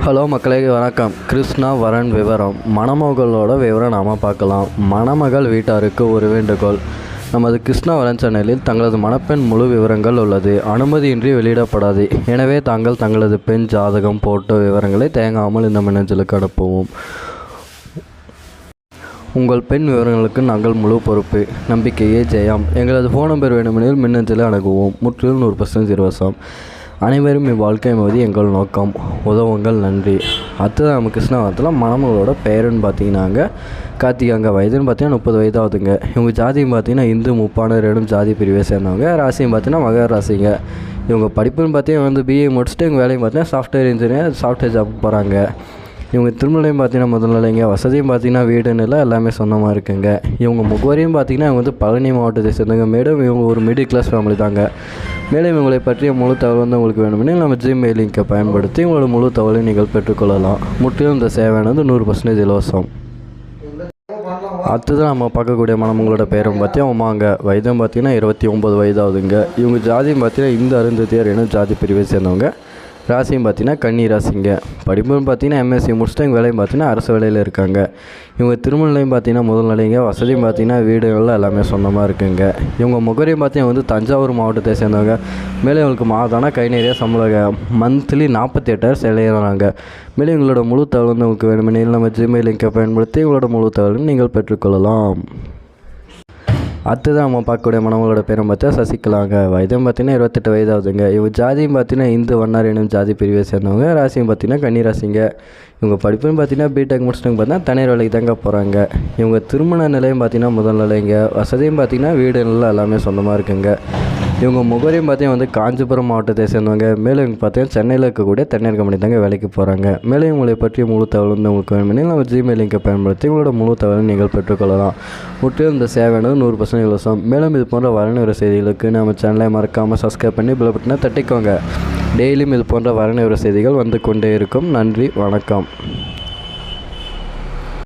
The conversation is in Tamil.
ஹலோ மக்களே, வணக்கம். கிருஷ்ணா வரன் விவரம். மணமகளோட விவரம் நாம் பார்க்கலாம். மணமகள் வீட்டாருக்கு ஒரு வேண்டுகோள். நமது கிருஷ்ணா வரன் சேனலில் தங்களது மணப்பெண் முழு விவரங்கள் உள்ளது. அனுமதியின்றி வெளியிடப்படாது. எனவே தாங்கள் தங்களது பெண் ஜாதகம் போட்டோ விவரங்களை தேங்காமல் இந்த மின்னஞ்சலுக்கு அனுப்பவும். உங்கள் பெண் விவரங்களுக்கு நாங்கள் முழு பொறுப்பு. நம்பிக்கையே ஜெயம். எங்களது ஃபோன் நம்பர் வேண்டுமெனில் மின்னஞ்சலை அணுகுவோம். முற்றிலும் 100% இலவசம். அனைவரும் இவ்வாழ்க்கை மோதி எங்கள் நோக்கம். உதவுங்கள். நன்றி. அடுத்தது நம்ம கிருஷ்ணாவரத்தில் மணமகளோட பெயருன்னு பார்த்தீங்கன்னாங்க கார்த்திகாங்க. வயதுன்னு பார்த்தீங்கன்னா 30 வயதாகுதுங்க. இவங்க ஜாதியும் பார்த்தீங்கன்னா இந்து முப்பாணரேடும் ஜாதி பிரிவை சேர்ந்தவங்க. ராசியும் பார்த்தீங்கன்னா மகர ராசிங்க. இவங்க படிப்புன்னு பார்த்தீங்கன்னா பிஏ முடிச்சுட்டு இவங்க வேலையும் பார்த்தீங்கன்னா சாஃப்ட்வேர் இன்ஜினியர், சாஃப்ட்வேர் ஜாப் போகிறாங்க. இவங்க திருமலையும் பார்த்தீங்கன்னா முதல்நிலைங்க. வசதியும் பார்த்தீங்கன்னா வீடுன்னு எல்லாமே சொந்தமாக இருக்குங்க. இவங்க முகவரியும் பார்த்தீங்கன்னா இவங்க பழனி மாவட்டத்தை சேர்ந்தவங்க. மேடம் இவங்க ஒரு மிடில் கிளாஸ் ஃபேமிலி தாங்க. மேலும் இவங்களை பற்றிய முழு தகவல் உங்களுக்கு வேணுமெனில் நம்ம ஜிமெயில் லிங்கை பயன்படுத்தி உங்களோட முழு தகவலை நீங்கள் பெற்றுக்கொள்ளலாம். முற்றிலும் இந்த சேவையானது 100% இலவசம். அடுத்தது நம்ம பார்க்கக்கூடிய மணமங்களோட பேரும் பார்த்தீங்கன்னா உமாங்க. வயதும் பார்த்தீங்கன்னா 29 வயதாகுதுங்க. இவங்க ஜாதியும் பார்த்தீங்கன்னா இந்த அருந்ததியார் எனும் ஜாதி பிரிவை சேர்ந்தவங்க. ராசியும் பார்த்தீங்கன்னா கன்னி ராசிங்க. படிப்புன்னு பார்த்தீங்கன்னா எம்எஸ்சி முடிச்சுட்டு எங்கள் வேலையும் பார்த்தீங்கன்னா அரசு வேலையில் இருக்காங்க. இவங்க திருமலையும் பார்த்தீங்கன்னா முதல் நிலைங்க. வசதியும் பார்த்தீங்கன்னா வீடுகளில் எல்லாமே சொந்தமாக இருக்குங்க. இவங்க முகரையும் பார்த்தீங்கன்னா தஞ்சாவூர் மாவட்டத்தை சேர்ந்தவங்க. மேலே இவங்களுக்கு மாதானா கை நிறைய சம்பளம் மந்த்லி 48,000 செலவிடுறாங்க. மேலே இவங்களோட முழு தகவல் உங்களுக்கு வேணுமெனில் நம்ம ஜிமெயில் லிங்கை பயன்படுத்தி இவங்களோட முழு தகவலும் நீங்கள் பெற்றுக்கொள்ளலாம். அடுத்தது நம்ம பார்க்கக்கூடிய மணமகளோட பேரும் பார்த்தா சசிகலாங்க. வயதும் பார்த்தீங்கன்னா 28 வயதாகுதுங்க. இவங்க ஜாதியும் பார்த்தீங்கன்னா இந்து வண்ணார் எனும் ஜாதி பிரிவை சேர்ந்தவங்க. ராசியும் பார்த்தீங்கன்னா கன்னி ராசிங்க. இவங்க படிப்புன்னு பார்த்தீங்கன்னா பிடெக் முடிச்சுட்டு பார்த்தீங்கன்னா தனியார் வேலைக்கு தாங்க போகிறாங்க. இவங்க திருமண நிலையம் பார்த்தீங்கன்னா முதல் நிலைங்க. வசதியும் பார்த்தீங்கன்னா வீடு நல்லா எல்லாமே சொந்தமாக இருக்குங்க. இவங்க முகரையும் பார்த்தீங்கன்னா காஞ்சிபுரம் மாவட்டத்தை சேர்ந்தவங்க. மேலும் இவங்க பார்த்தீங்கன்னா சென்னையில் இருக்கக்கூடிய தனியார் கம்பெனி தாங்க வேலைக்கு போகிறாங்க. மேலும் இவங்களை பற்றிய முழு தகவல் உங்களுக்கு வேணுமெனில் நம்ம ஜிமெயில் லிங்கை பயன்படுத்தி உங்களோட முழு தகவலை நீங்கள் பெற்றுக்கொள்ளலாம். முற்றிலும் இந்த சேவையானது 100% இலவசம். மேலும் இது போன்ற வரணுற செய்திகளுக்கு நம்ம சேனலை மறக்காமல் சப்ஸ்கிரைப் பண்ணி பெல் பட்டனை தட்டிக்கோங்க. டெய்லியும் இது போன்ற வரணுற செய்திகள் வந்து கொண்டே இருக்கும். நன்றி, வணக்கம்.